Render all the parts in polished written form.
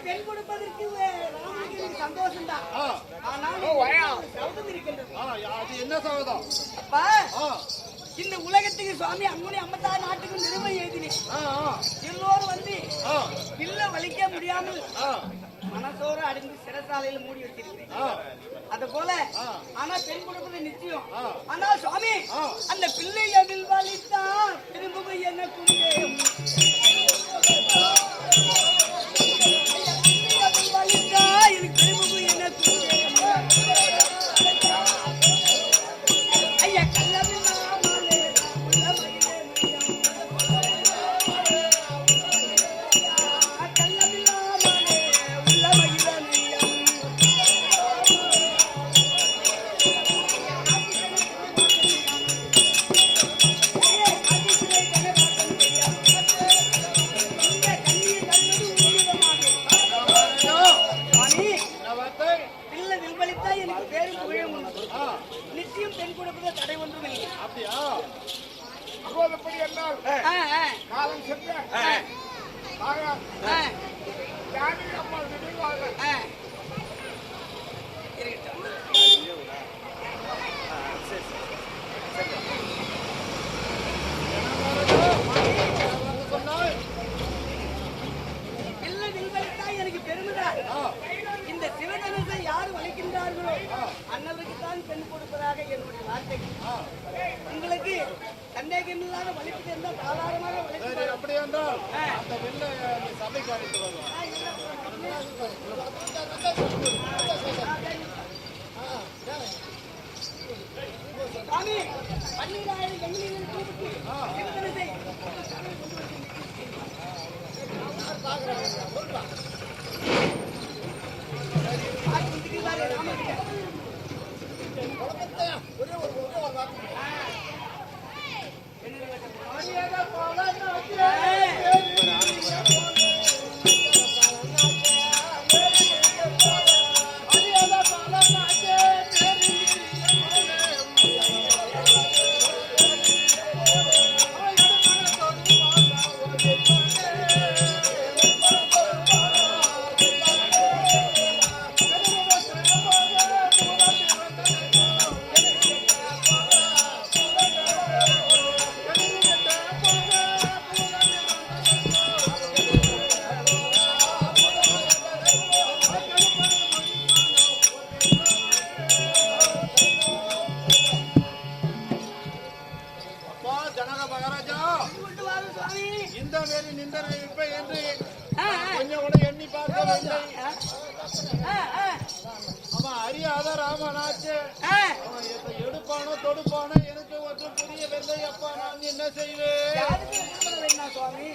பெண் கொடுப்பதற்கு ராமனுக்கு சந்தோஷம் தான். அது என்ன சகோதரம்? அப்பா இந்த உலகத்துக்கு சுவாமி அங்குனி அம்மத்தா நாட்டுக்கு நிறுவ எழுதினேன். எல்லோரும் வந்து பில்ல வலிக்க முடியாமல் மனசோர அடைந்து சிறைசாலையில மூடி வச்சிருக்கிறேன். அது போல ஆனா பெண் கொடுப்பது நிச்சயம். ஆனா சுவாமி அந்த பிள்ளை அதில் வலித்தா திரும்ப என்ன குண்டே வலித்தா எனக்கு திரும்ப என்ன குண்டே ஐயா கல்லவி நிச்சயம் பெண் கொடுப்பது தடை ஒன்றும் இல்லை. அப்படியா? அப்படி என்னால் காலம் சென்ற அம்மா நினைவாக இல்லை நில்வழித்தா எனக்கு பெருமைதான். இந்த சிவதனுசை யார் வலிக்கின்றார்களோ அண்ணனுக்கு தான் பெண் கொடுப்பதாக என்னுடைய வார்த்தை. உங்களுக்கு சந்தேகம் இல்லாத வலிப்பு இருந்தால் தாராளமாக வலிப்பு. அப்படி என்றால் அந்த வெள்ள சபைக்கு அழைத்து வருவோம். சாமி 12,000 எண்ணிலிருந்து கூப்பிட்டு சிவதனுசை அறியாத ராமனாச்சு எடுப்பானோ தொடுப்பானோ எனக்கு ஒரு புதிய வெள்ளை அப்பா நான் என்ன செய்வேன்? சுவாமி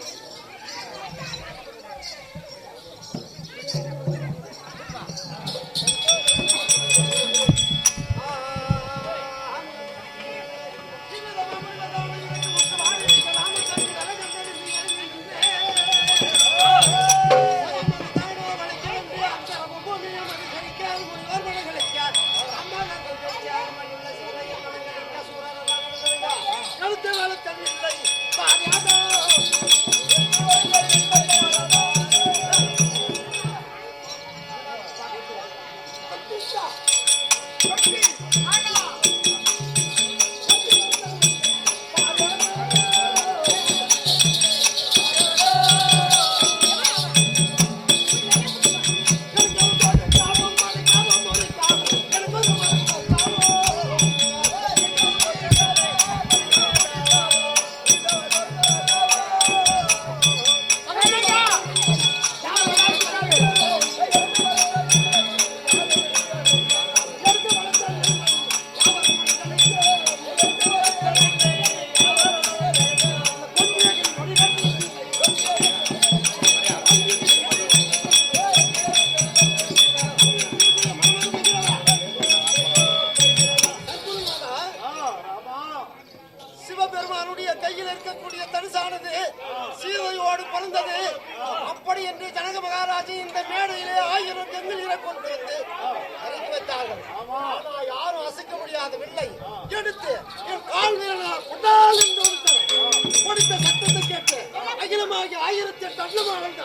படித்த சத்தத்தை கேட்டு அகிலமாகி 1008 அன்னமானது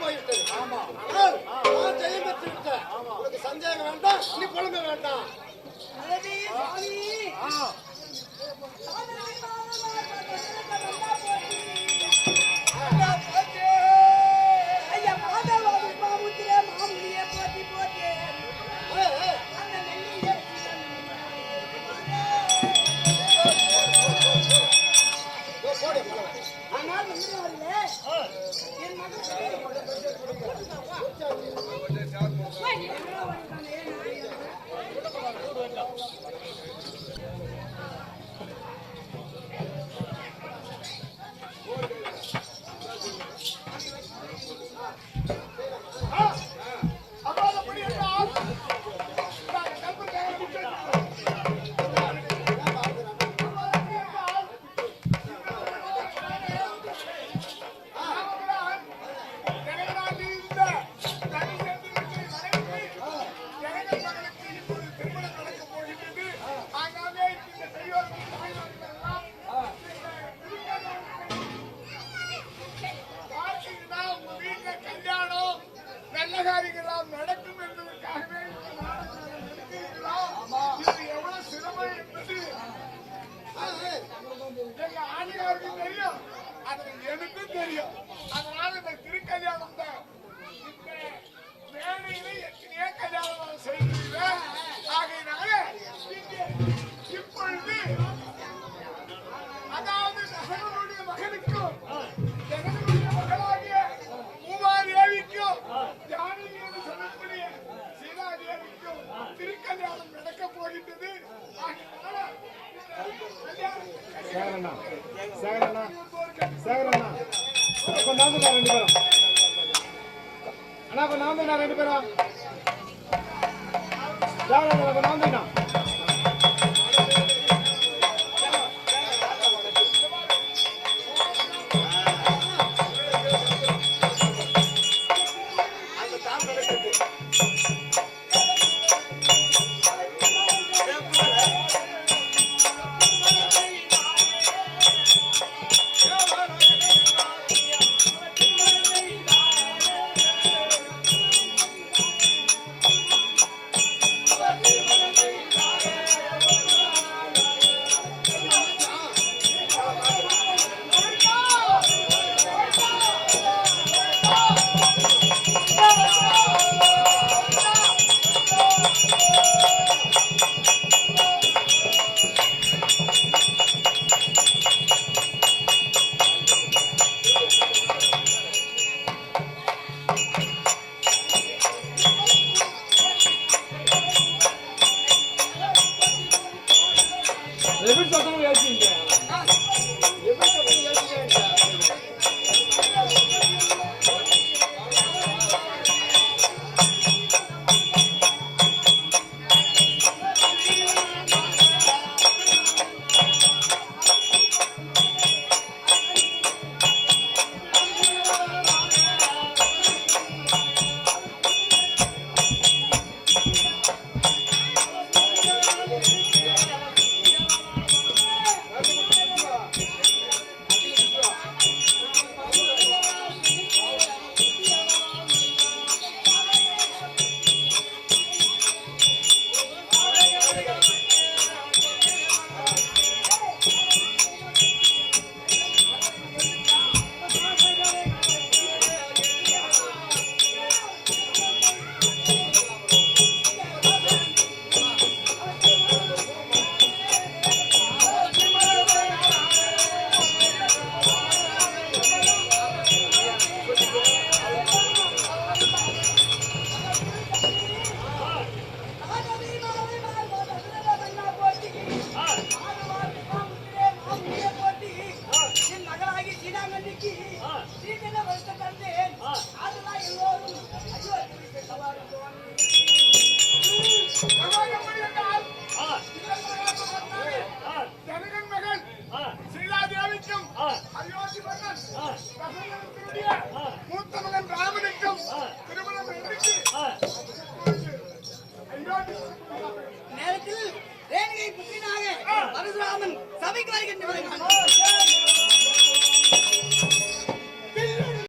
போயிட்டு நல்லகாரியங்கள்லாம் நடக்கும் என்பதற்காகவே இது எவ்வளவு சிரமம் என்பது எங்க ஆணையாருக்கு தெரியும், அது எனக்கும் தெரியும். அதனால இந்த திருக்கல்யாணம் தான் இந்த வேலையில எத்தனையோ கல்யாணம் செய்கிறேன். ஆகையினால இப்பொழுது அதாவது நகரனுடைய மகனுக்கும் ஜெகனுடைய மகளாகிய உமாதேவிக்கும் ஜானகி என்று சொல்லக்கூடிய சீதாதேவிக்கும் திருக்கல்யாணம் நடக்க போகின்றது. சேகரண்ணா சேகரண்ணா சேகரண்ணா கொஞ்சம் நாந்துண்ணா 2 பேரும் அண்ணா கொஞ்சம் நாந்துண்ணா 2 பேரும் சேகரண்ணா கொஞ்சம் நாந்துண்ணா